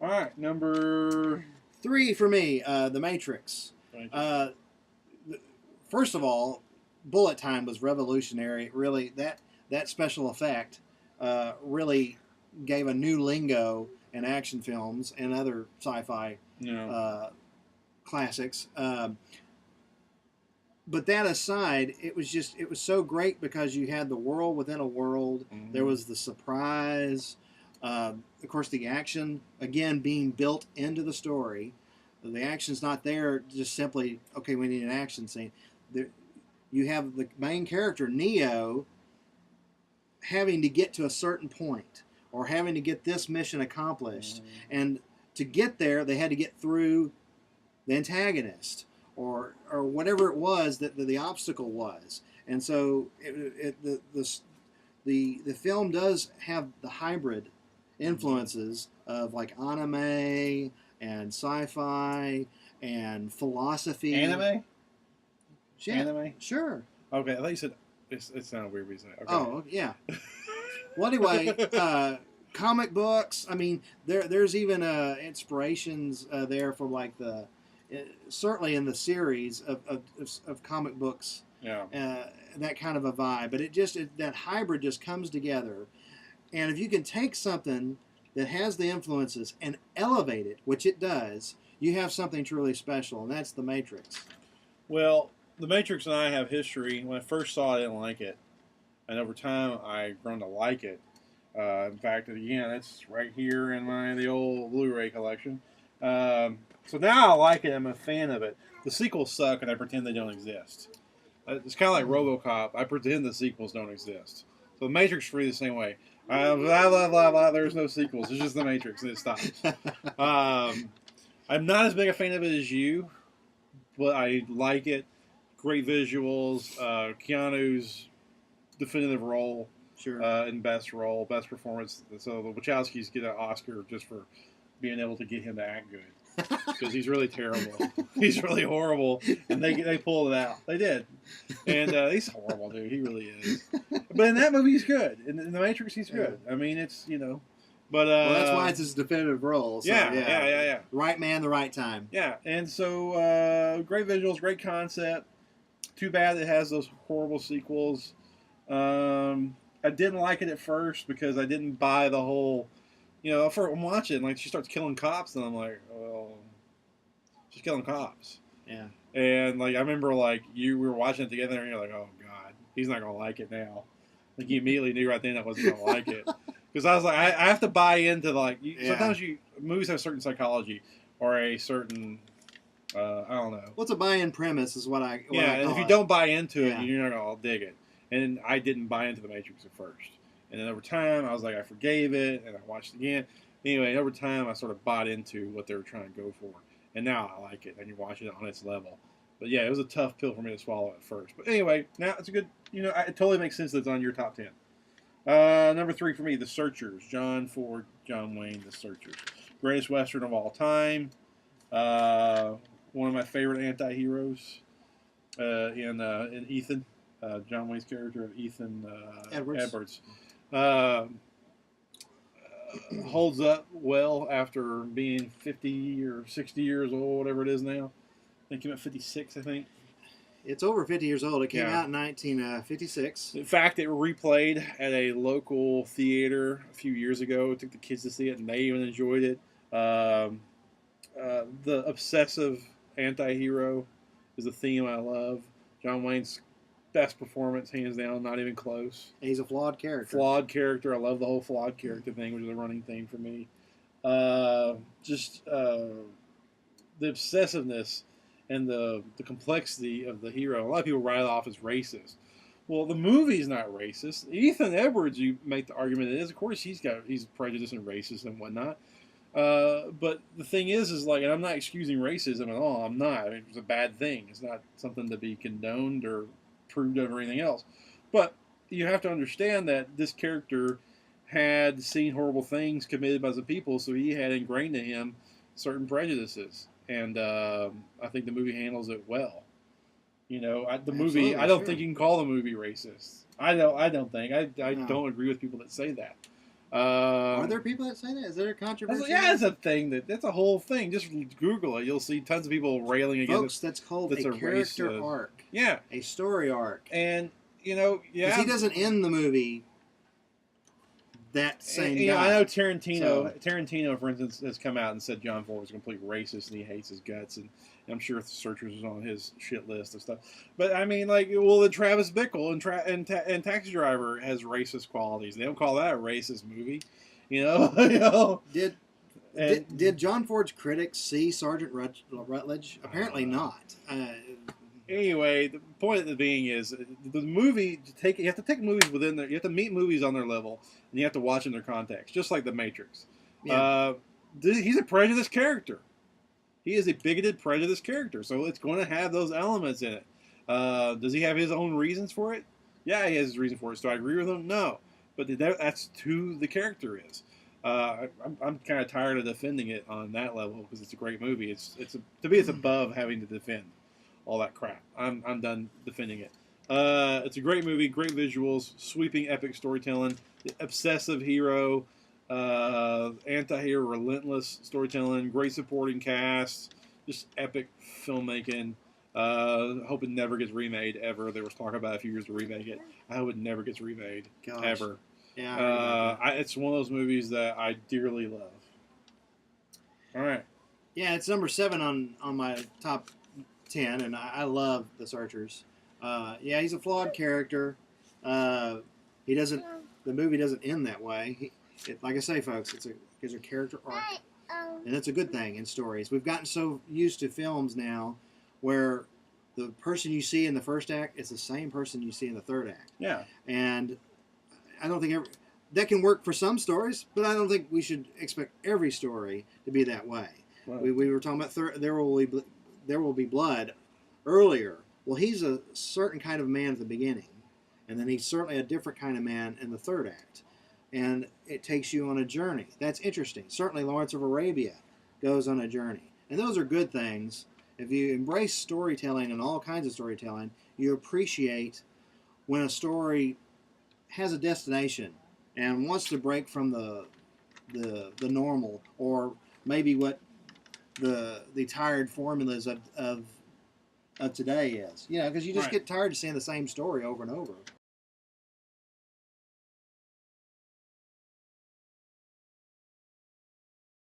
All right, number 3 for me, The Matrix. Uh, first of all, bullet time was revolutionary. Really, that special effect really gave a new lingo in action films and other sci-fi classics. But that aside, it was so great because you had the world within a world. Mm-hmm. There was the surprise. Of course, the action, again, being built into the story. The action's not there just simply, okay, we need an action scene. You have the main character, Neo, having to get to a certain point or having to get this mission accomplished. Mm-hmm. And to get there, they had to get through the antagonist or whatever it was that the obstacle was. And so the film does have the hybrid influences of like anime and sci-fi and philosophy. Anime? Yeah, anime? Sure. Okay, I thought you said it sounded weird when you said it. Okay. Oh, yeah. Well, anyway, comic books. I mean, there's even inspirations there for like certainly in the series of comic books. Yeah. That kind of a vibe, but that hybrid just comes together. And if you can take something that has the influences and elevate it, which it does, you have something truly special, and that's The Matrix. Well, The Matrix and I have history. When I first saw it, I didn't like it. And over time, I've grown to like it. In fact, again, it's right here in the old Blu-ray collection. So now I like it. I'm a fan of it. The sequels suck, and I pretend they don't exist. It's kind of like RoboCop. I pretend the sequels don't exist. So The Matrix for me the same way. Blah, blah, blah, blah. There's no sequels. It's just The Matrix, and it stops. I'm not as big a fan of it as you, but I like it. Great visuals. Keanu's definitive role. Sure. In best performance. So the Wachowskis get an Oscar just for being able to get him to act good. Because he's really terrible. He's really horrible, and they pulled it out. They did, and he's horrible, dude. He really is. But in that movie, he's good. In The Matrix, he's good. I mean, it's but well, that's why it's his definitive role. So, yeah. Right man, the right time. Yeah, and so great visuals, great concept. Too bad it has those horrible sequels. I didn't like it at first because I didn't buy the whole. I'm watching, like, she starts killing cops, and I'm like, well, she's killing cops. Yeah. And, like, I remember, like, we were watching it together, and you're like, oh, God, he's not going to like it now. Like, you immediately knew right then I wasn't going to like it. Because I was like, I have to buy into, like, sometimes movies have a certain psychology or a certain, I don't know. What's a buy-in premise is what I call and if you don't buy into it, you're not going to dig it. And I didn't buy into The Matrix at first. And then over time, I was like, I forgave it, and I watched it again. Anyway, over time, I sort of bought into what they were trying to go for. And now I like it, and you're watching it on its level. But yeah, it was a tough pill for me to swallow at first. But anyway, now it's a good, it totally makes sense that it's on your top 10. Number 3 for me, The Searchers. John Ford, John Wayne, The Searchers. Greatest Western of all time. One of my favorite anti-heroes in Ethan. John Wayne's character of Ethan Edwards. Holds up well after being 50 or 60 years old, whatever it is now. I think he came out 56, I think. It's over 50 years old. It came out in 1956. In fact, it replayed at a local theater a few years ago. I took the kids to see it, and they even enjoyed it. The obsessive anti-hero is a theme I love. John Wayne's best performance, hands down, not even close. He's a flawed character. I love the whole flawed character thing, which is a running theme for me. The obsessiveness and the complexity of the hero. A lot of people write it off as racist. Well, the movie's not racist. Ethan Edwards, you make the argument it is. Of course, he's prejudiced and racist and whatnot. But the thing is like, and I'm not excusing racism at all. I'm not. I mean, it's a bad thing. It's not something to be condoned or proved over anything else. But you have to understand that this character had seen horrible things committed by the people, so he had ingrained in him certain prejudices. And I think the movie handles it well. Movie, I don't think you can call the movie racist. I don't think. I don't agree with people that say that. Are there people that say that? Is there a controversy? Yeah, it's a thing that's a whole thing. Just Google it. You'll see tons of people railing against Folks, that's called a character race, arc. Yeah, a story arc. And because he doesn't end the movie that same guy. I know Tarantino, for instance, has come out and said John Ford was a complete racist and he hates his guts, and I'm sure the Searchers was on his shit list of stuff. But I mean, like, well, the Travis Bickle and Taxi Driver has racist qualities. They don't call that a racist movie, you know. Did John Ford's critics see Sergeant Rutledge? Apparently not. Anyway, the point being is the movie. You have to take movies within their. You have to meet movies on their level, and you have to watch in their context, just like The Matrix. Yeah. He's a prejudiced character. He is a bigoted, prejudiced character, so it's going to have those elements in it. Does he have his own reasons for it? Yeah, he has his reason for it. So I agree with him? No, but that's who the character is. I'm kind of tired of defending it on that level because it's a great movie. It's above having to defend all that crap. I'm done defending it. It's a great movie, great visuals, sweeping epic storytelling, the obsessive hero, anti-hero, relentless storytelling, great supporting cast, just epic filmmaking. Hope it never gets remade ever. There was talk about a few years to remake it. I hope it never gets remade ever. Yeah, it's one of those movies that I dearly love. All right. Yeah, it's number 7 on my top 10, and I love The Searchers. Yeah, he's a flawed character. He doesn't. The movie doesn't end that way. Like I say, folks, it's a character arc, and it's a good thing in stories. We've gotten so used to films now, where the person you see in the first act is the same person you see in the third act. Yeah, and I don't think that can work for some stories, but I don't think we should expect every story to be that way. Right. We were talking about There Will Be Blood earlier. Well, he's a certain kind of man at the beginning, and then he's certainly a different kind of man in the third act. And it takes you on a journey. That's interesting. Certainly Lawrence of Arabia goes on a journey. And those are good things. If you embrace storytelling and all kinds of storytelling, you appreciate when a story has a destination and wants to break from the normal, or maybe what the tired formulas of today is. Because you just get tired of seeing the same story over and over.